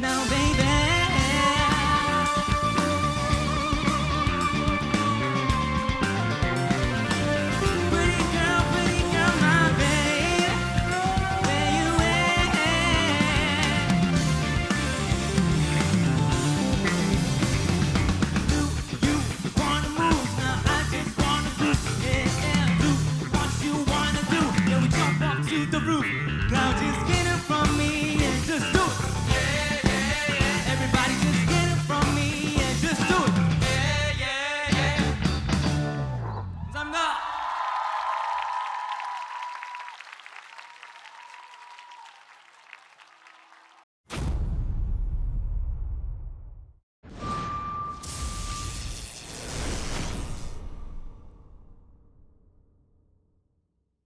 now, baby. Pretty girl, my babe, where you at? Do you wanna move? Now I just wanna do, yeah, do what you wanna do. Yeah, we jump up to the roof, clouds is skinning from me.